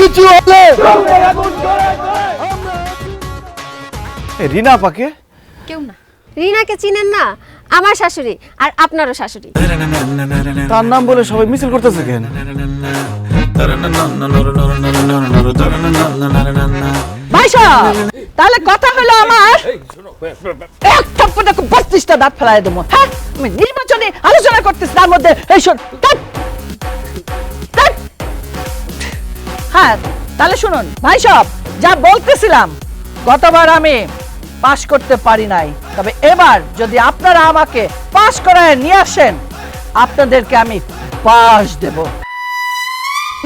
কিছু হলে রিনা পাকে কেউ না। রিনাকে চিনেন না? আমার শাশুড়ি আর আপনারও শাশুড়ি। তার নাম বলে সবাই মিছিল করতেছে কেন? ভাই সাহেব, তাহলে কথা হলো আমার এক থাপ্পড়ে 32টা দাঁত ফেলাই দেবো। হ্যাঁ, আমি নির্বাচনে আলোচনা করতেছি, তার মধ্যে এই শোন। হ্যাঁ, তাহলে শুনুন ভাই সাহেব, যা বলতেছিলাম, গতবার আমি পাশ করতে পারি নাই, তবে এবার যদি আপনারা আমাকে পাশ করায় নিয়ে আসেন, আপনাদেরকে আমি পাশ দেব।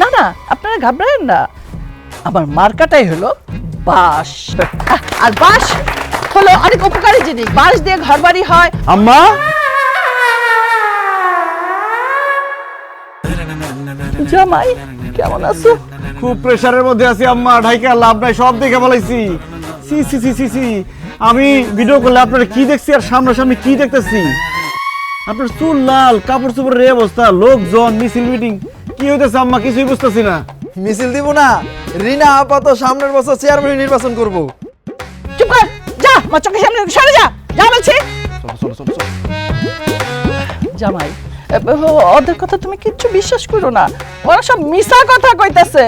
না না, আপনারা ঘাবড়ায়েন না, আমার মার্কাটাই হলো বাঁশ। আর বাঁশ হলো অনেক উপকারী জিনিস, বাঁশ দিয়ে ঘরবাড়ি হয়। আম্মা, জামাই কেমন আছো? খুব প্রেসারের মধ্যে আছি আম্মা, ঢাইকা লাভ নাই, সব দেখে বলাইছি। সি সি সি সি সি, আমি ভিডিও করলে আপনারা কি দেখছি আর সামনাসামনি কি দেখতেছি? আপনার চুল লাল, কাপড় চোপড়ের এই অবস্থা, লোকজন, মিছিল মিটিং, কি হইতেছে আম্মা? কিছুই বুঝতেছি না। মিছিল দিব না, রিনা আপাতত সামনের বছর চেয়ারম্যান নির্বাচন করব। চুপ কর, যা আমার চোখের সামনে সরে যা, যা বলছি। চলো চলো চলো। জামাই, ওদের কথা তুমি কিচ্ছু বিশ্বাস করো না, ওরা সব মিছা কথা কইতাছে।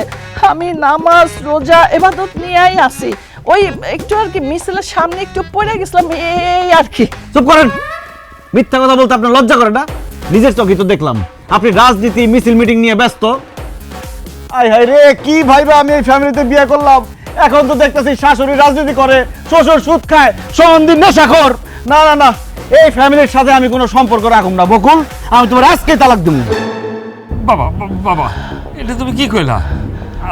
আমি নামাজ রোজা ইবাদত নিয়েই আছি, ওই একটু আর কি মিছিলের সামনে একটু পড়ে গেছিলাম, এই আর কি। চুপ করেন, মিথ্যা কথা বলতে আপনার লজ্জা করে না? নিজের চোখে তো দেখলাম আপনি রাজনীতি মিছিল মিটিং নিয়ে ব্যস্ত। আয় হায় রে, কি ভাইবা আমি এই ফ্যামিলিতে বিয়ে করলাম, এখন তো দেখতেছি শাশুড়ি রাজনীতি করে, শ্বশুর সুদ খায়, সন্দিন নেশাখোর। না না না, এই ফ্যামিলির সাথে আমি কোনো সম্পর্ক রাখুম না বকুল, আমি তোমার আজকে তালাক দেব। বাবা বাবা, এটা তুমি কি কইলা?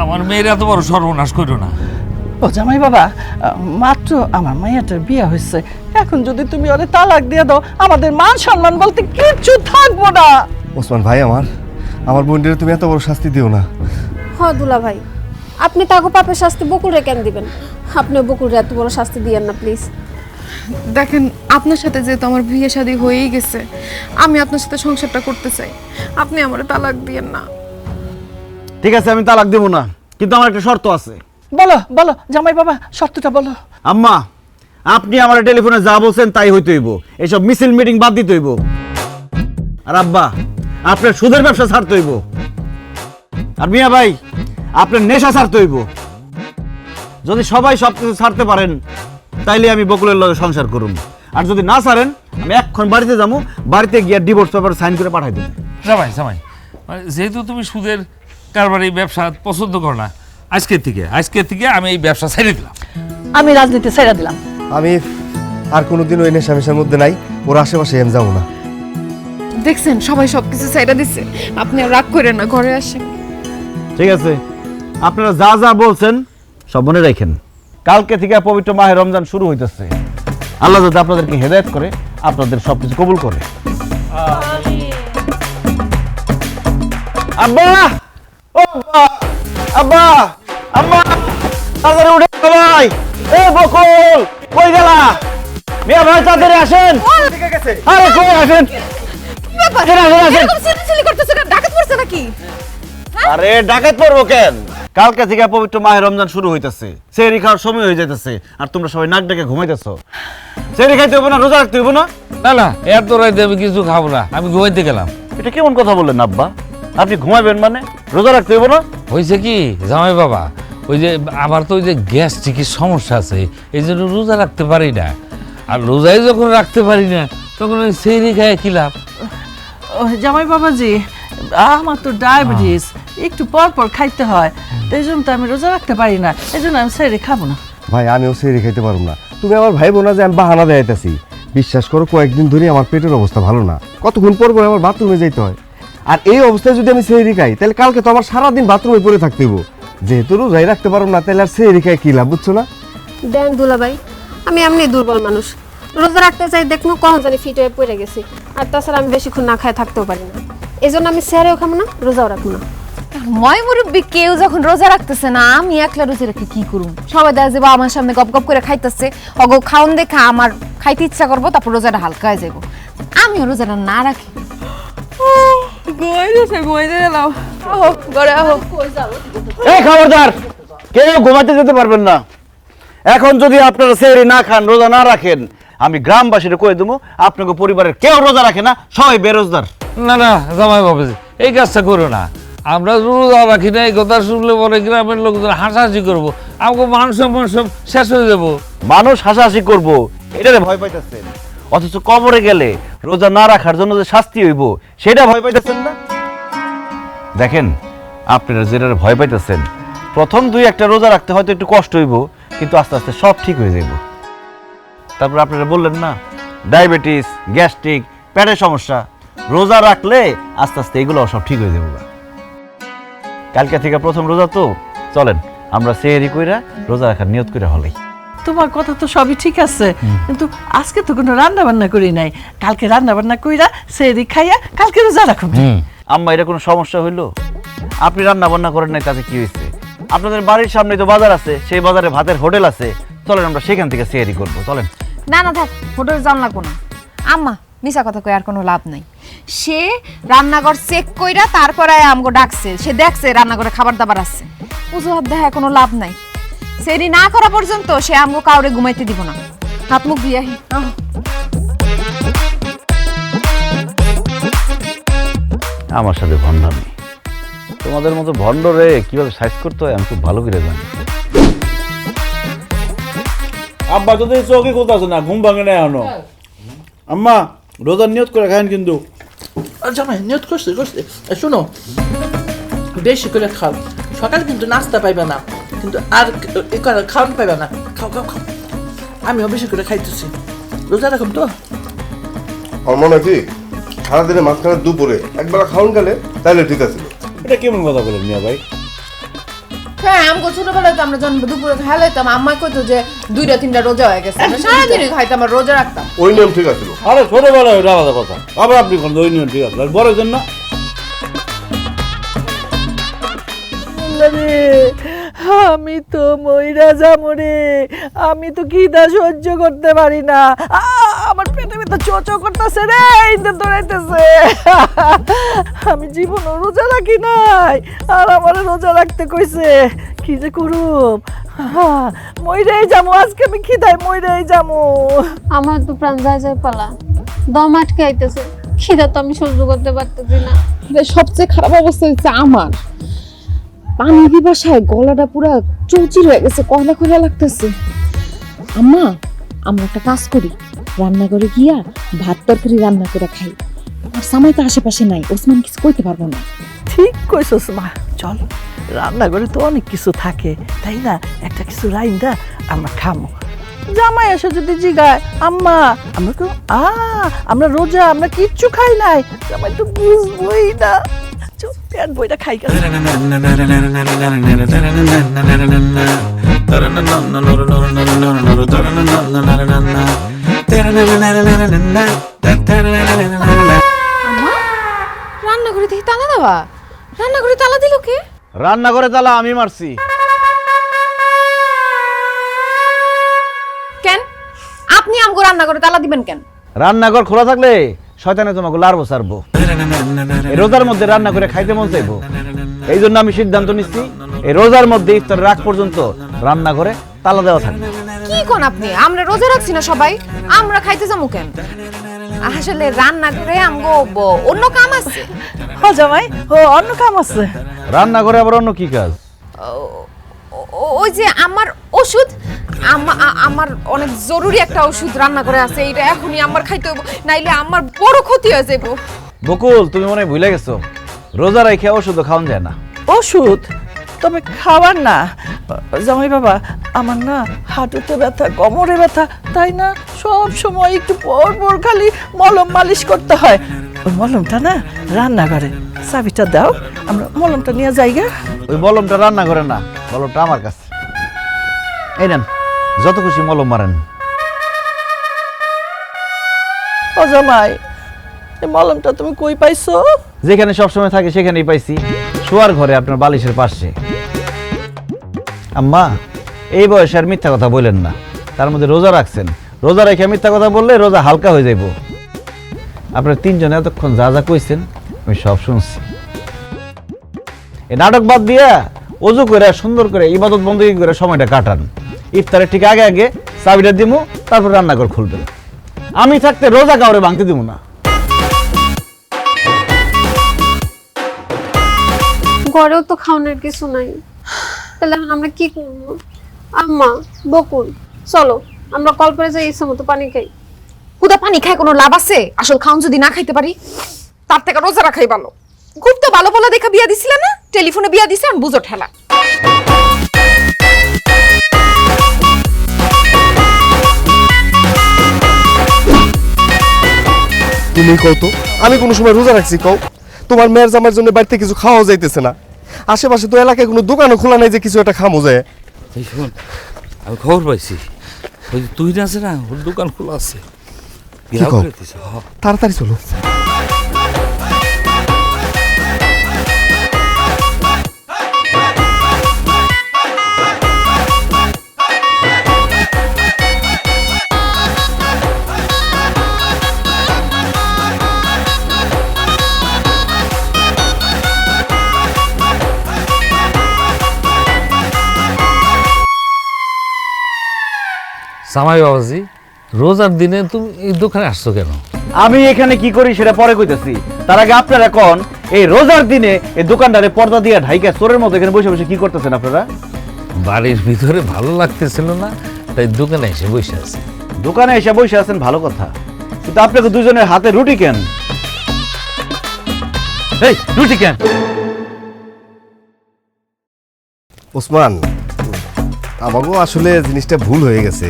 আমার মেয়ের এত বড় সর্বনাশ করো না। ও জামাই বাবা, মাত্র আমার মাইয়াটার বিয়ে হয়েছে, এখন যদি তুমি ওরে তালাক দিয়ে দাও, আমাদের মান সম্মান বলতে কিচ্ছু থাকবো না। ওসমান ভাই, আমার বোনদের তুমি এত বড় শাস্তি দিও না। হ্যাঁ দুলা ভাই, আপনি তাকে পাপের শাস্তি বকুলরে কেন দিবেন? আপনি বকুলরে এত বড় শাস্তি দিয়েন না প্লিজ। দেখেন, আপনার সাথে যেহেতু আমার বিয়ে শাদী হয়েই গেছে, আমি আপনার সাথে সংসারটা করতে চাই, আপনি আমার তালাক দিয়েন না। ঠিক আছে, আমি তালাক দেব না, কিন্তু আমার একটা শর্ত আছে। বলো বলো জামাই বাবা, শর্তটা বলো। আম্মা, আপনি আমার টেলিফোনে যা বলছেন তাই হইতে হইব, এইসব মিছিল মিটিং বাদ দিতে হইব। আর আব্বা, আপনার সুদের ব্যবসা ছাড়তে হইব। আর মিয়া ভাই, আপনার নেশা ছাড়তে হইব। যদি সবাই সব কিছু ছাড়তে পারেন, তাইলে আমি বকুলের লগে সংসার করুম। আর যদি না ছাড়েন, আমি এক্ষণ বাড়িতে যাবো, বাড়িতে গিয়ে ডিভোর্স পেপার সাইন করে পাঠাই দেবো। জামাই জামাই, যেহেতু তুমি সুদের কারবার এই ব্যবসা পছন্দ করো না, আজকের থেকে আমি এই ব্যবসা ছেড়ে দিলাম। আমি রাজনীতি ছেড়ে দিলাম। আমি আর কোনোদিন ওই নেশামেশার মধ্যে নাই, ওর আশেপাশে আমি যাবো না। দেখছেন, সবাই সবকিছু চাইরা দিচ্ছে, আপনি আর রাগ করেন না, ঘরে আসেন। ঠিক আছে, আপনারা যা যা বলছেন সব মনে রাখেন। কালকে থেকে পবিত্র মাহে রমজান শুরু হইতেছে, আল্লাহ যদি আপনাদেরকে হেদায়েত করে, আপনাদের সবকিছু কবুল করে। আব্বা, ও আব্বা, আব্বা, আম্মা, তাড়াতাড়ি উঠে সবাই। এ বকুল, কই গেলা? মিয়া ভাই তাড়াতাড়ি আসেন। আরে কই আসেন? আরে ডাকাত পড়বো কেন? কালকে থেকে পবিত্র মাহে রমজান শুরু হইতেছে, সেহরি খাওয়ার সময় হয়ে যাইতেছে, আর তোমরা সবাই নাক ডেকে ঘুমাইতেছো। সেহরি খাইতে হইব না, রোজা রাখতে হইব না? না না, এত রাইতে আমি কিছু খাবো না, আমি ঘুমাইতে গেলাম। এটা কেমন কথা বললেন আব্বা? আপনি ঘুমাবেন মানে রোজা রাখতে হইব না? হয়েছে কি জামাই বাবা, ওই যে আমার তো ওই যে গ্যাস্ট্রিকের সমস্যা আছে, এই জন্য রোজা রাখতে পারি না। আর রোজাই যখন রাখতে পারি না, তখন ওই সেহরি খায় কি লাভ? জামাই বাবাজি, আমার তো ডায়াবেটিস, একটু পর পর খাইতে হয়, এই জন্য তো আমি রোজা রাখতে পারি না, এই জন্য আমি সেহরি খাবো না। ভাই, আমিও সেহরি খাইতে পারবো না। তুমি আমার ভাই বোনা যে আমি বাহানা দেখাইতেছি, বিশ্বাস করো কয়েকদিন ধরে আমার পেটের অবস্থা ভালো না, কতক্ষণ পর পর আমার বাথরুমে যেতে হয়। আর এই অবস্থায় যদি আমি সেহরি খাই, তাহলে কালকে তো আমার সারাদিন বাথরুমে পড়ে থাকতে হইব। যেহেতু রোজাই রাখতে পারবো না, তাহলে আর সেহরি খাই কি লাভ, বুঝছো না? দেন দুলা ভাই, আমি এমনি দুর্বল মানুষ, রোজা রাখতে চাই দেখুন কখন জানি ফিট হয়ে পড়ে গেছি। আর তাছাড়া আমি বেশিক্ষণ না খায় থাকতেও পারি না, এই জন্য আমি সেহরিও খাবো না, রোজাও রাখবো না। ময় মুরব্বী কেউ যখন রোজা রাখতেছে না, আমি একলা রোজা রেখে কি করুম? সবাই দেখা যাবো আমার সামনে গপ গপ করে খাইতেছে, অগো খাওন দেখে আমার খাইতে ইচ্ছা করবো, তারপর রোজাটা হালকা হয়ে যাবো। আমিও রোজাটা না রাখি। ঘুমাইতে গেলাম, ঘরে আহো। এই খবরদার, কেউ ঘুমাতে যেতে পারবেন না। এখন যদি আপনারা সেহরি না খান, রোজা না রাখেন, আমি গ্রামবাসীরা কয়ে দেবো আপনাকে পরিবারের কেউ রোজা রাখে না, সবাই বেরোজগার। না না জামাই বাবাজি, এই কাজটা করো না। আমরা রোজা রাখি না, এই কথা শুনলে পরে গ্রামের লোকজন হাসাহাসি করবো, আমাকে মান সম্মান সব শেষ হয়ে যাবো। মানুষ হাসাহাসি করবো এটারে ভয় পাইতেছেন, অথচ কবরে গেলে রোজা না রাখার জন্য যে শাস্তি হইব সেটা ভয় পাইতেছেন না। দেখেন, আপনারা যেটা ভয় পাইতেছেন, প্রথম 2-1টা রোজা রাখতে হয়তো একটু কষ্ট হইব, কিন্তু আস্তে আস্তে সব ঠিক হয়ে যাইব। তারপর আপনারা বললেন না ডায়াবেটিস, গ্যাস্ট্রিক, পেটের সমস্যা, রোজা রাখলে আস্তে আস্তে এগুলো সব ঠিক হয়ে যাবো। কালকে থেকে প্রথম রোজা তো, চলেন আমরা সেহরি কইরা রোজা রাখার নিয়ত করে হলেই। তোমার কথা তো সবই ঠিক আছে, কিন্তু আজকে তো কোনো রান্না বান্না করি নাই। কালকে রান্না বান্না কইরা সেরি খাইয়া কালকে রোজা রাখুন। আম্মা, এটা কোনো সমস্যা হইলো? আপনি রান্না বান্না করেন নাই, তাতে কি হয়েছে? আপনাদের বাড়ির সামনে তো বাজার আছে, সেই বাজারে ভাতের হোটেল আছে, চলেন আমরা সেখান থেকে সেহরি করবো। চলেন। না না থাক, হোটেল যাওয়া লাগবো না। আম্মা মিছা কথা কই আর কোনো লাভ নাই। সে রান্নাঘর চেক কইরা তারপরে আমগো ডাকছে, সে দেখছে রান্নাঘরে খাবার দাবার আছে। অজুহাত দেখা কোনো লাভ নাই। সেরি না করা পর্যন্ত সে আমগো কাউরে ঘুমাইতে দিব না। হাত মুখ দিয়ে আহি। আমার সাথে ভণ্ডামি, তোমাদের মতো ভণ্ডরে কিভাবে সাইজ করতে হয় আমি খুব ভালো করে জানি। আব্বা তো চোখে কোথাও আছে না, ঘুম ভাঙে না এখনো। আম্মা, রোজার নিয়ত করে খায়েন কিন্তু। জামাই নিয়ত করছে করছে। শোনো, বেশি করে খাও, সকালে কিন্তু নাস্তা পাইবে না, কিন্তু আর খাওয়ান পাইবে না। খাও খাও খাও, আমিও বেশি করে খাইতেছি। রোজা রাখুন তো। আমার মনে হয় কি সারাদিনে মাঝখানে দুপুরে একবেলা খাওয়ান গেলে তাহলে ঠিক আছে। এটা কেমন কথা বলেন মিয়া ভাই? হ্যাঁ, আমগো ছোটবেলায় তো আমরা যখন দুপুরে খেলাইতাম, আম্মা কইতো যে 2-3টা রোজা হয়ে গেছে। আমরা সারাদিনই খাইতাম আর রোজা রাখতাম। ওই নিয়ম ঠিক আছে। আরে ছোটবেলায় ওটা আলাদা কথা, আবার আপনি কোন ওই নিয়ম ঠিক আছে, বড় জন্য আমি তো মইরা যাবো রে, আমি তো খিদা সহ্য করতে পারি না। আমার পেটে ব্যথা চোচো করতেছে রে, ইন্দে দৌড়াইতেছে। আমি জীবনও রোজা রাখি নাই, আর আমার রোজা রাখতে কইছে। কি যে করুম, মইরাই যাবো আজকে, আমি খিদায় মইরাই যাবো। আমার তো প্রাণ যায় যায় পালা, দম আটকে আইতেছে, খিদা তো আমি সহ্য করতে পারতেছি না। সবচেয়ে খারাপ অবস্থা হচ্ছে আমার, পানি পিপাসায় গলাটা পুরা চৌচির হয়ে গেছে, কয়লা কয়লা লাগতেছে। আম্মা, আমরা একটা কাজ করি, রান্নাঘরে গিয়া ভাত তরকারি রান্না করে খাই। আর সামাই তো আশেপাশে নাই, ওসমান কিছু কইতে পারবো না। ঠিক কইছস মা, চল রান্নাঘরে তো অনেক কিছু থাকে, তাই না? একটা কিছু রাইন্দা আমরা খামো। জামাই এসে যদি জিগায় আম্মা আমরা তো আমরা রোজা, আমরা কিচ্ছু খাই নাই, জামাই তো বুঝবই না। চল পেট বইটা খাই গেল। রান্নাঘরে দেখি তালা দেওয়া। রান্নাঘরে তালা দিল কে? রান্নাঘরে তালা আমি মারছি। কেন আপনি আমগো রান্নাঘরে তালা দিবেন কেন? রান্নাঘর খোলা থাকলে শয়তানে তোমাকে লাড়বো সারবো। এই রোজার মধ্যে রান্না করে খাইতে মন চাইবো, এই জন্য আমি সিদ্ধান্ত নিচ্ছি এই রোজার মধ্যে ইফতারের আগ পর্যন্ত রান্নাঘরে তালা দেওয়া থাকবে। কি কোন আপনি? আমরা রোজা রাখছি না সবাই, আমরা খাইতে যাবো কেন? আসলে রান্নাঘরে আমগো অন্য কাম আছে। হ্যাঁ জামাই, ও অন্য কাম আছে। রান্নাঘরে আবার অন্য কি কাজ? ওই যে আমার ওষুধ, আমার অনেক জরুরি একটা ওষুধ রান্না করে আছে, এটা এখনই আমার খাইতে হবে, নাইলে আমার বড় ক্ষতি হয়ে যাবে। বকুল, তুমি মনে হয় ভুলে গেছো, রোজা রেখে ওষুধ খাওয়ান যায় না। ওষুধ তবে খাবার না জামাই বাবা, আমার না হাঁটুতে ব্যথা, কোমরে ব্যথা, তাই না সব সময় একটু পর পর খালি মলম মালিশ করতে হয়। ওই মলমটা না রান্নাঘরে, চাবিটা দাও, আমরা মলমটা নিয়ে যাই গে। ওই মলমটা রান্নাঘরে না, মলমটা আমার কাছে। এই নেন, যত খুশি মলম মারেন। ও জামাই, এই মলমটা তুমি কই পাইছো? যেখানে সবসময় থাকে সেখানেই পাইছি, শোয়ার ঘরে আপনার বালিশের পাশে। আম্মা, এই বয়সে আর মিথ্যা কথা বললেন না, তার মধ্যে রোজা রাখছেন, রোজা রেখে মিথ্যা কথা বললে রোজা হালকা হয়ে যাইব। আপনার তিনজনে এতক্ষণ যা যা কইছেন আমি সব শুনছি। এই নাটক বাদ দিয়া ওযু করে সুন্দর করে ইবাদত বন্দী করে সময়টা কাটান। ইফতারের ঠিক আগে আগে চাবিটা দিমু, তারপর রান্নাঘর খুলবেন। আমি থাকতে রোজা কাউরে ভাঙতে দিব না। ঘরেও তো খাওয়ানোর কিছু নাই, তাহলে এখন আমরা কি করবো? আম্মা, বকুল, চলো আমরা কল করে যাই, ইচ্ছে মতো পানি খাই। হুদা পানি খায় কোনো লাভ আছে? আসল খাউন যদি না খাইতে পারি, তার থেকে রোজা রাখাই ভালো। খুব তো ভালো ভালো দেখা বিয়া দিছিলে না, টেলিফোনে বিয়া দিছে, আমি বুঝো ঠেলা। তুমি কও তো, আমি কোনো সময় রোজা রাখছি কও? তোমার মেয়ের জামার জন্য বাড়িতে কিছু খাওয়া যাইতেছে না, আশেপাশে তো এলাকায় কোনো দোকানও খোলা নাই যে কিছু একটা খামো যায়। এই শোন, আমি খবর পাইছি, ওই যে তুই আছে না, ওর দোকান খোলা আছে। কি কও? তাড়াতাড়ি চলো। জামাই বাবাজি, রোজার দিনে তুমি এই দোকানে আসছো কেন? আমি এখানে কি করি সেটা পরে কইতেছি। তার আগে আপনারা কোন এই রোজার দিনে এই দোকানদারে পর্দা দিয়ে ঢাইকা চোরের মতো এখানে বসে বসে কি করতেছেন আপনারা? বাড়ির ভিতরে ভালো লাগতেছিল না, তাই দোকানে এসে বসে আছে। দোকানে এসে বসে আছেন ভালো কথা, কিন্তু আপনাকে দুজনের হাতে রুটি কেন? এই রুটি কেন? ওসমান, আমাকেও আসলে জিনিসটা ভুল হয়ে গেছে।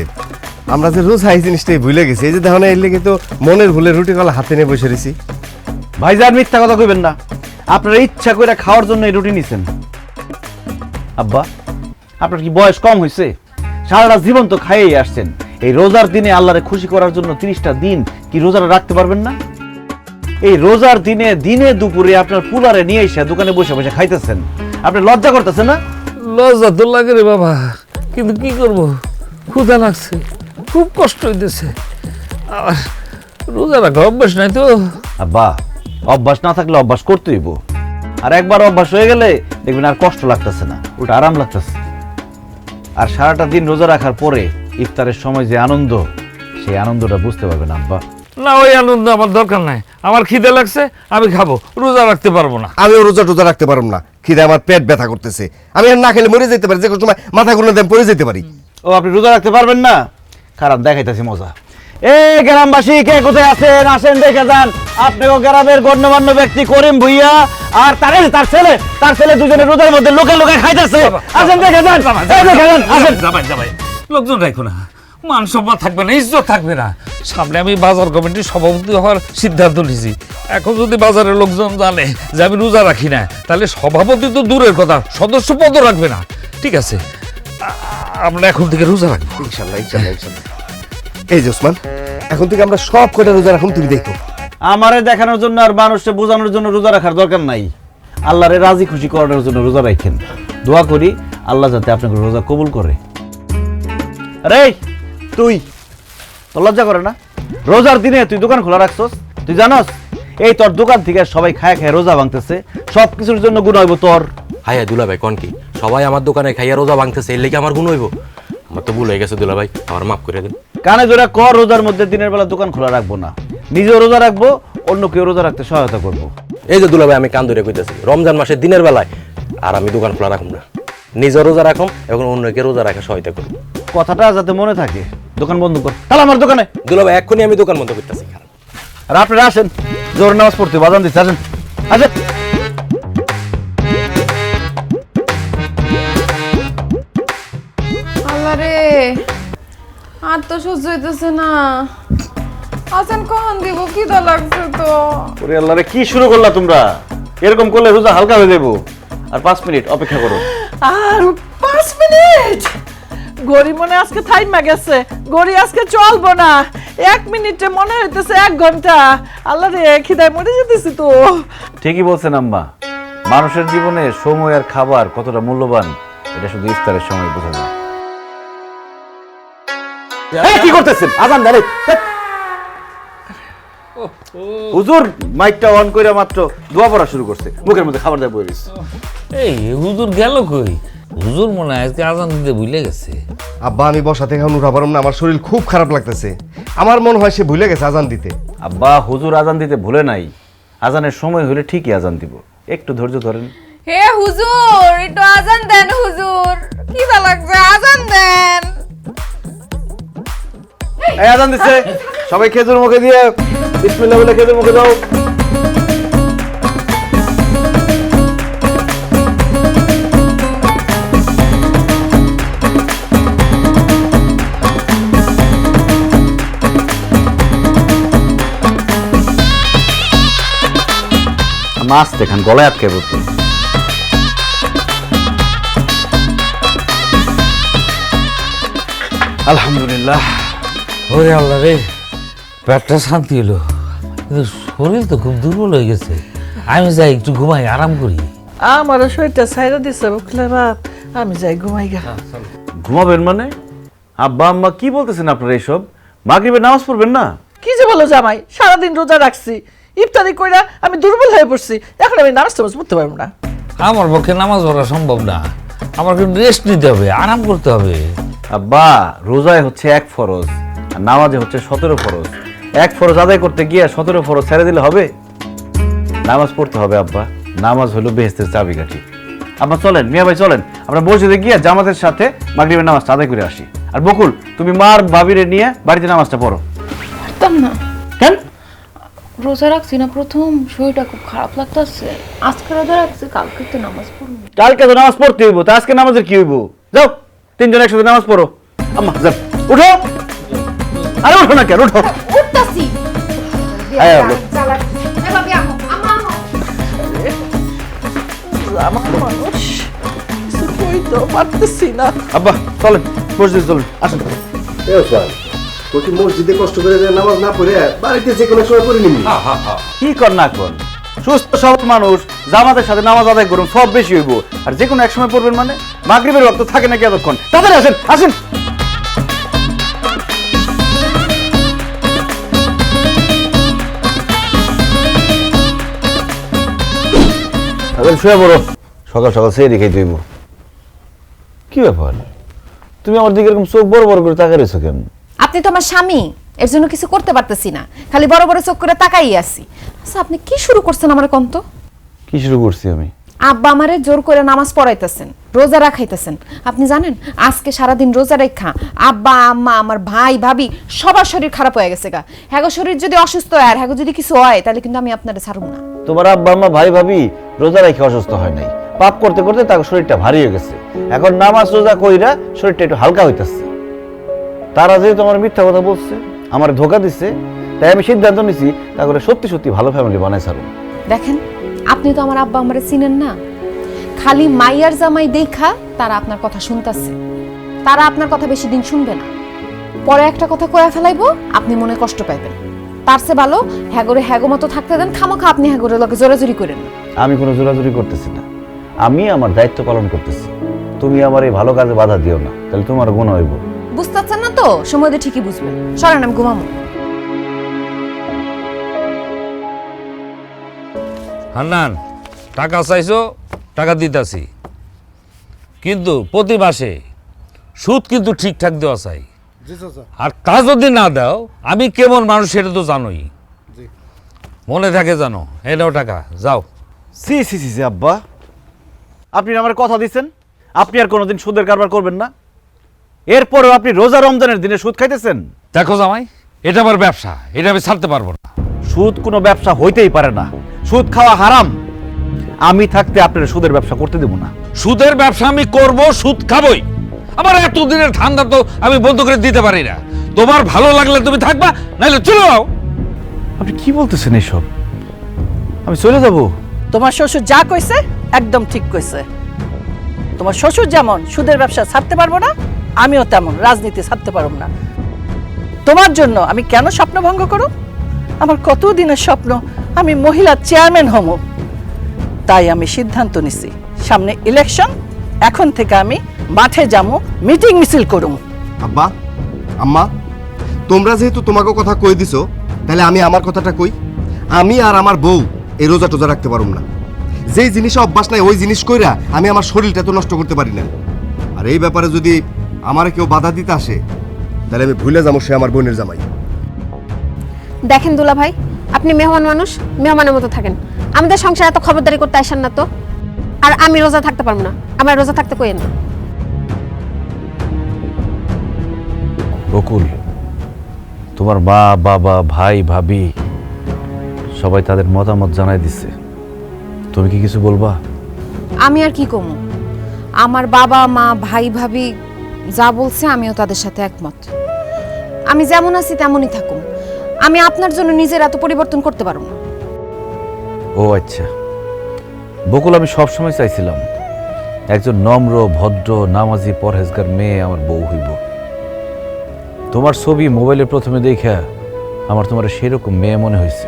আমরা যে রোজ এই জিনিসটাই ভুলে গেছি। এই যে দেখো না, এর লেগে তো মনের ভুলে রুটি কলা হাতে নিয়ে বসে রয়েছি। ভাইজান মিথ্যা কথা কইবেন না, আপনারা ইচ্ছা করে খাওয়ার জন্য এই রুটি নিছেন। আব্বা, আপনার কি বয়স কম হয়েছে? সারাটা জীবন তো খাইয়েই আসছেন। এই রোজার দিনে আল্লাহরে খুশি করার জন্য 30টা দিন কি রোজাটা রাখতে পারবেন না? এই রোজার দিনে দিনে দুপুরে আপনার পুলারে নিয়ে এসে দোকানে বসে বসে খাইতেছেন, আপনি লজ্জা করতেছেন না? লজ্জা তো লাগে রে বাবা, কিন্তু কি করব, ক্ষুধা লাগছে, খুব কষ্ট হইতেছে। আর রোজা রাখা অভ্যাস নাই তো। আব্বা, অভ্যাস না থাকলে অভ্যাস করতে হইব। আর একবার অভ্যাস হয়ে গেলে দেখবেন আর কষ্ট লাগতেছে না, ওটা আরাম লাগতেছে। আর সারাটা দিন রোজা রাখার পরে ইফতারের সময় যে আনন্দ, সেই আনন্দটা বুঝতে পারবেন আব্বা। না, ওই আনন্দ আমার দরকার নাই। আমার খিদে লাগছে, আমি খাবো, রোজা রাখতে পারবো না। আমিও রোজা টোজা রাখতে পারবো না, খিদে আমার পেট ব্যথা করতেছে। আমি আর না খেলে মরে যেতে পারি, যে কোনো সময় মাথা গুলো দেন পড়ে যেতে পারি। ও, আপনি রোজা রাখতে পারবেন না? খারাপ, দেখাইতেছি মজা। এই গ্রামবাসী কে কোথায় আছেন, আসেন দেখে যান। আপনিও গ্রামের গণ্যমান্য ব্যক্তি করিম ভুইয়া আর তার ছেলে দুজনে রোজার মধ্যে লোকে লোকে খাইতেছে। আসেন দেখে যান, এই দেখে যান, আসেন। যাবাই, লোকজন রাখো না, মান সম্মান থাকবে না, ইজ্জত থাকবে না। সামনে আমি বাজার কমিটির সভাপতি হওয়ার সিদ্ধান্ত নিয়েছি। এখন যদি বাজারের লোকজন জানে যে আমি রোজা রাখি না, তাহলে সভাপতি তো দূরের কথা, সদস্য পদও রাখবে না। ঠিক আছে, আমরা এখন থেকে রোজা রাখবো ইনশাল্লাহ, ইনশাল্লাহ, ইনশাল্লাহ। এই যে ওসমান, এখন থেকে আমরা সব কটা রোজা রাখুন, তুমি দেখো। আমারে দেখানোর জন্য আর মানুষকে বোঝানোর জন্য রোজা রাখার দরকার নাই। আল্লাহরে রাজি খুশি করানোর জন্য রোজা রাখেন। দোয়া করি আল্লাহ যাতে আপনাকে রোজা কবুল করে। আরে তুই তো লজ্জা করে না? রোজার দিনে তুই দোকান খোলা রাখছস? তুই জানস এই তোর দোকান থেকে সবাই খায় খায় রোজা ভাঙতেছে, সব কিছুর জন্য গুণ হইব তোর। হাই দুলাভাই, কন কি সবাই আমার দোকানে খাইয়া রোজা ভাঙতেছে, এর লেগে আমার গুণ হইব? আমার তো ভুল হয়ে গেছে দুলাভাই, আমার মাফ করে দিন। কানে জোরে কর, রোজার মধ্যে দিনের বেলা দোকান খোলা রাখবো না, নিজেও রোজা রাখবো, অন্য কেউ রোজা রাখতে সহায়তা করবো। এই যে দুলাভাই, আমি কান ধরে কইতেছি, রমজান মাসের দিনের বেলায় আর আমি দোকান খোলা রাখুন না, নিজেও রোজা রাখুন এবং অন্যকে রোজা রাখা সহায়তা করবো। কথাটা যাতে মনে থাকে। দোকান বন্ধ কর, তাহলে আমার দোকানে। দুলাভাই, এক্ষুনি আমি দোকান বন্ধ করতেছি। আর আপনারা আসেন, জোর নামাজ পড়তে বাজান দিচ্ছে, আসেন আসেন। আল্লাহ রে, আর তো সহ্য হইতেছে না। আছেন কখন দিব, খিদা লাগছে তো। ওরে আল্লাহ রে, কি শুরু করলা তোমরা? এরকম করলে রোজা হালকা হয়ে যাবো। আর 5 মিনিট অপেক্ষা করো। আর 5 মিনিট? গড়ি মনে আজকে থাইমা গেছে, গড়ি আজকে চলবো না। 1 মিনিটে মনে হইতেছে 1 ঘন্টা। আল্লাহ রে, খিদায় মরে যেতেছি তো। ঠিকই বলছেন আম্মা, মানুষের জীবনে সময় আর খাবার কতটা মূল্যবান এটা শুধু ইফতারের সময় বোঝা যায়। কি করতেছেন? আজান দেন। হুজুর মাইকটা অন করে মাত্র দোয়া পড়া শুরু করছে, মুখের মধ্যে খাবার দেয় বইরিস। এই হুজুর গেল কই? হুজুর মনে হয় আজকে আজান দিতে ভুলে গেছে। আব্বা আমি বসা থেকে এখন উঠা পারলাম না, আমার শরীর খুব খারাপ লাগতেছে। আমার মনে হয় সে ভুলে গেছে আজান দিতে। আব্বা হুজুর আজান দিতে ভুলে নাই, আজানের সময় হলে ঠিকই আজান দিব, একটু ধৈর্য ধরেন। হে হুজুর, একটু আজান দেন হুজুর, কি ভালো লাগছে, আজান দেন। এই আজান দিচ্ছে, সবাই খেজুর মুখে দিয়ে বিসমিল্লাহ বলে খেজুর মুখে দাও। মাছ দেখান গলায় আটকে পড়তো। আলহামদুলিল্লাহ। ওরে আল্লাহ রে, পেটটা শান্তি হলো, কিন্তু শরীর তো খুব দুর্বল হয়ে গেছে। আমি যাই একটু ঘুমাই, আরাম করি। আমারও শরীরটা ছাইরা দিছে বুকলে বাপ, আমি যাই ঘুমাই গা। ঘুমাবেন মানে? আব্বা আম্মা কি বলতেছেন আপনারা এইসব? মাগরিবের নামাজ পড়বেন না? কি যে বলো জামাই, সারাদিন রোজা রাখছি, ইফতারি কইরা আমি দুর্বল হয়ে পড়ছি, এখন আমি নামাজ টামাজ পড়তে পারবো না। আমার পক্ষে নামাজ পড়া সম্ভব না, আমার কিন্তু রেস্ট নিতে হবে, আরাম করতে হবে। আব্বা রোজায় হচ্ছে এক ফরজ আর নামাজে হচ্ছে 17 ফরজ। এক ফরজ আদায় করতে গিয়ে 17 ফরজ ছেড়ে দিলে হবে? নামাজ পড়তে হবে আব্বা, নামাজ হলো বেহেশতের চাবিকাঠি। আব্বা চলেন, মিয়া ভাই চলেন, আমরা মসজিদে গিয়ে জামাতের সাথে মাগরিবের নামাজটা আদায় করে আসি। আর বকুল তুমি মার ভাবিরে নিয়ে বাড়িতে নামাজটা পড়ো। পারতাম না। কেন? রোজা রাখছি না, প্রথম শরীরটা খুব খারাপ লাগতেছে। আজকে রোজা রাখছি, কালকে তো নামাজ পড়বো। কালকে তো নামাজ পড়তে হইব, তা আজকে নামাজের কি হইব? যাও তিনজন একসাথে নামাজ পড়ো। আম্মা যাও, উঠো। আরে উঠো না কেন, উঠো। উঠতাছি। আয় আব্বা। আমার মানুষ কিছু কইতে পারতেছি না। আব্বা চলেন মসজিদে চলেন, আসেন। মসজিদে কষ্ট করে নামাজ না পড়ে বাড়িতে যে কোনো সময় পড়ে নিবি। কি কর না কর, সুস্থ সবল মানুষ জামাতের সাথে নামাজ আদায় করুন, সব বেশি হইব। আর যে কোনো এক সময় পড়বেন মানে? মাগরিবের ওয়াক্ত থাকে নাকি এতক্ষণ? তাড়াতাড়ি আসেন, আসেন। এখন শুয়ে পড়ো, সকাল সকাল সেই রেখে দিব। কি ব্যাপার, তুমি আমার দিকে এরকম চোখ বড় বড় করে তাকিয়ে রয়েছো কেন? আপনি তো আমার স্বামী, এর জন্য কিছু করতে পারতেছি না, খালি বড় বড় চোখ করে তাকাই আছি। আচ্ছা আপনি কি শুরু করছেন আমার কন্ত? কি শুরু করছি আমি? আব্বা আমারে জোর করে নামাজ পড়াইতেছেন, রোজা রাখাইতেছেন। আপনি জানেন আজকে সারাদিন রোজা রেখা আব্বা আম্মা আমার ভাই ভাবি সবার শরীর খারাপ হয়ে গেছে গা। হ্যাগো শরীর যদি অসুস্থ হয় আর হ্যাগো যদি কিছু হয় তাহলে কিন্তু আমি আপনারে ছাড়ব না। তোমার আব্বা আম্মা ভাই ভাবি রোজা রেখে অসুস্থ হয় নাই, পাপ করতে করতে তার শরীরটা ভারী হয়ে গেছে। এখন নামাজ রোজা কইরা শরীরটা একটু হালকা হইতেছে। তারা যে তোমার মিথ্যা কথা বলছে, আমার ধোকা দিচ্ছে, তাই আমি সিদ্ধান্ত নিছি তা করে সত্যি সত্যি ভালো ফ্যামিলি বানাই ছাড়ুন। দেখেন আপনি তো আমার আব্বা আমারে চিনেন না, খালি মাইয়ার জামাই দেখা তারা আপনার কথা শুনতাছে। তারা আপনার কথা বেশি দিন শুনবে না, পরে একটা কথা কয়া ফেলাইবো, আপনি মনে কষ্ট পাইবেন। তার চেয়ে ভালো হ্যাগরে হ্যাগো মতো থাকতে দেন, খামোখা আপনি হ্যাগরে লগে জোরাজুরি করেন না। আমি কোনো জোরাজুরি করতেছি না, আমি আমার দায়িত্ব পালন করতেছি। তুমি আমার এই ভালো কাজে বাধা দিও না, তাহলে তোমার গুনাহ হইব। বুঝতেছেন না তো? সময় দিয়ে ঠিকই বুঝবেন। সরেন আমি ঘুমামো। হান্নান, টাকা চাইছো, টাকা দিতাছি, কিন্তু প্রতি মাসে সুদ কিন্তু ঠিকঠাক দেওয়া চাই। আর তা যদি না দাও আমি কেমন মানুষ সেটা তো জানোই, মনে থাকে জানো। এই নাও টাকা, যাও। সি সি সি সি আব্বা, আপনি আমার কথা দিচ্ছেন আপনি আর কোনোদিন সুদের কারবার করবেন না, এরপরেও আপনি রোজা রমজানের দিনে সুদ খাইতেছেন। দেখো জামাই, এটা আমার ব্যবসা, এটা আমি ছাড়তে পারবো না। সুদ কোনো ব্যবসা হইতেই পারে না, সুদ খাওয়া হারাম। আমি থাকতে আপনার সুদের ব্যবসা করতে দেব না। সুদের ব্যবসা আমি করব, সুদ খাবই। আমার এতদিনের ঠান্ডা তো আমি বন্ধ করে দিতে পারি না। তোমার ভালো লাগলে তুমি থাকবা, নাহলে চলে যাও। আপনি কি বলতেছেন এইসব? আমি চলে যাব? তোমার শ্বশুর যা কইছে একদম ঠিক কইছে। তোমার শ্বশুর যেমন সুদের ব্যবসা ছাড়তে পারবো না, আমিও তেমন রাজনীতি ছাড়তে পারবো না। তোমার জন্য আমি কেন স্বপ্ন ভঙ্গ করব? আমার কত দিনের স্বপ্ন আমি মহিলা চেয়ারম্যান হব। তাই আমি সিদ্ধান্ত নিছি, সামনে ইলেকশন, এখন থেকে আমি মাঠে যাবো, মিটিং মিছিল করুম। আব্বা আম্মা, তোমরা যেহেতু তোমাকে কথা কই দিছো, তাহলে আমি আমার কথাটা কই, আমি আর আমার বউ এই রোজা টোজা রাখতে পারুম না। যেই জিনিসে অভ্যাস নাই ওই জিনিস কইরা আমি আমার শরীরটা তো নষ্ট করতে পারি না। আর এই ব্যাপারে যদি আমার কেউ বাধা দিতে আসে তাহলে আমি ভুলে যাবো সে আমার বোনের জামাই। দেখেন দুলা ভাই, আপনি মেহমান মানুষ, মেহমানের মতো থাকেন। আমাদের সংসারে এত খবরদারি করতে আসেন না তো। আর আমি রোজা থাকতে পারবো না, আমার রোজা থাকতে কইেন না। বকুল, তোমার মা বাবা ভাই ভাবি সবাই তাদের মতামত জানাই দিছে, তুমি কি কিছু বলবা? আমি আর কি কমু, আমার বাবা মা ভাই ভাবি যা বলছে আমিও তাদের সাথে একমত। আমি যেমন আছি তেমনই থাকুম, আমি আপনার জন্য নিজের এত পরিবর্তন করতে পারবো না। ও আচ্ছা বকুল, আমি সবসময় চাইছিলাম একজন নম্র ভদ্র নামাজি পরহেজগার মেয়ে আমার বউ হইব। তোমার ছবি মোবাইলে প্রথমে দেখা আমার তোমার সেরকম মেয়ে মনে হয়েছে।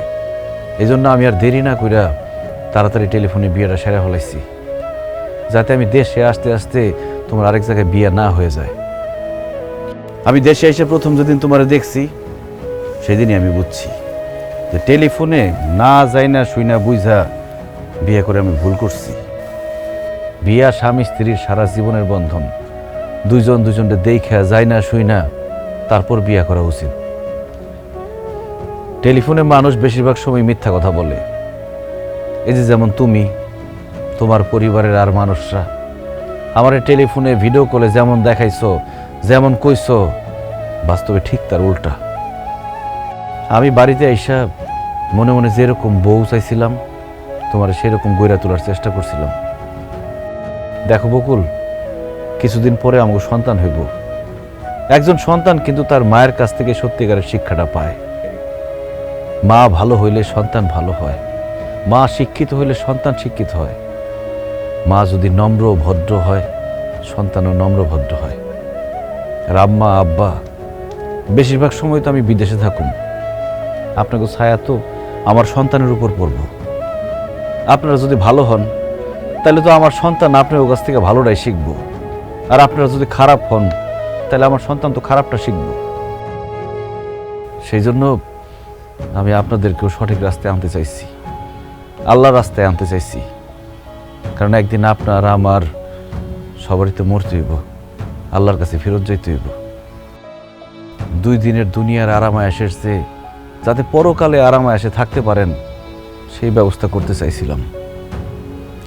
এই জন্য আমি আর দেরি না কইরা তাড়াতাড়ি টেলিফোনে বিয়েটা সেরা ফেলাইছি, যাতে আমি দেশে আসতে আসতে তোমার আরেক জায়গায় বিয়ে না হয়ে যায়। আমি দেশে এসে প্রথম যেদিন তোমার দেখছি সেদিনই আমি বুঝছি যে টেলিফোনে না যাই না শুই না বুঝা বিয়ে করে আমি ভুল করছি। বিয়া স্বামী স্ত্রীর সারা জীবনের বন্ধন, দুইজন দুজনকে দেখা যায় না শুই না তারপর বিয়া করা উচিত। টেলিফোনে মানুষ বেশিরভাগ সময় মিথ্যা কথা বলে। এই যে যেমন তুমি, তোমার পরিবারের আর মানুষরা আমার টেলিফোনে ভিডিও কলে যেমন দেখাইছো যেমন কইছো, বাস্তবে ঠিক তার উল্টা। আমি বাড়িতে আইসা মনে মনে যেরকম বউ চাইছিলাম তোমার সেরকম গইরা তোলার চেষ্টা করছিলাম। দেখো বকুল, কিছুদিন পরে আমাকে সন্তান হইব। একজন সন্তান কিন্তু তার মায়ের কাছ থেকে সত্যিকারের শিক্ষাটা পায়। মা ভালো হইলে সন্তান ভালো হয়, মা শিক্ষিত হইলে সন্তান শিক্ষিত হয়, মা যদি নম্র ভদ্র হয় সন্তানও নম্র ভদ্র হয়। আর আম্মা আব্বা বেশিরভাগ সময় তো আমি বিদেশে থাকুম, আপনাকে ছায়া তো আমার সন্তানের উপর পড়ব। আপনারা যদি ভালো হন তাহলে তো আমার সন্তান আপনার কাছ থেকে ভালোটাই শিখব, আর আপনারা যদি খারাপ হন তাহলে আমার সন্তান তো খারাপটা শিখব। সেই জন্য আমি আপনাদেরকেও সঠিক রাস্তায় আনতে চাইছি, আল্লাহর রাস্তায় আনতে চাইছি। কারণ একদিন আপনার আমার সবারই তো মরতে হইব, আল্লাহর কাছে ফেরত যাইতে হইব। 2 দিনের দুনিয়ার আরামায়েশের চেয়ে যাতে পরকালে আরামায়েশে থাকতে পারেন সেই ব্যবস্থা করতে চাইছিলাম।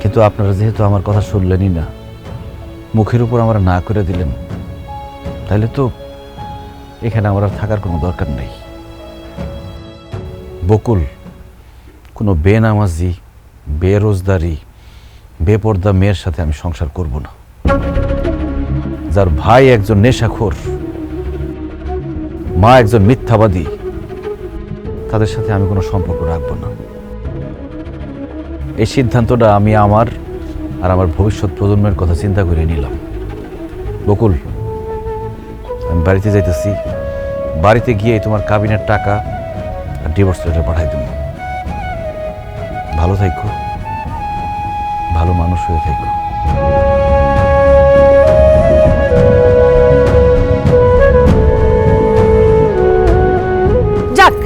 কিন্তু আপনারা যেহেতু আমার কথা শুনলেনই না, মুখের উপর আমরা না করে দিলেন, তাহলে তো এখানে আমার আর থাকার কোনো দরকার নেই। বকুল, কোনো বেনামাজি বেরোজগারি বেপর্দা মেয়ের সাথে আমি সংসার করব না। যার ভাই একজন নেশাখোর, মা একজন মিথ্যাবাদী, তাদের সাথে আমি কোনো সম্পর্ক রাখবো না। এই সিদ্ধান্তটা আমি আমার আর আমার ভবিষ্যৎ প্রজন্মের কথা চিন্তা করে নিলাম। বকুল, আমি বাড়িতে যাইতেছি, বাড়িতে গিয়ে তোমার কাবিনের টাকা আর ডিভোর্স লেটার পাঠাই দেব। ভালো থাইকো, ভালো মানুষ হয়ে থাইকো। যাক,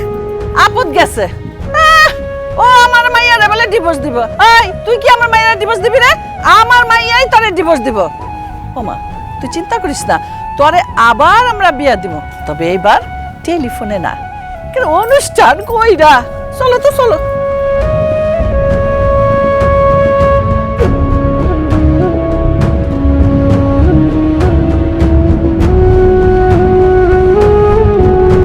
আপদ গেছে। ও আমার মাইয়ারে বলে ডিভোর্স দিব। এই তুই কি আমার মাইয়ারে ডিভোর্স দিবি রে? আমার মাইয়াই তোরে ডিভোর্স দিব। ওমা, তুই চিন্তা করিস না, তোরে আবার আমরা বিয়া দিব, তবে এইবার টেলিফোনে না, অনুষ্ঠান কইরা। চলো তো চলো।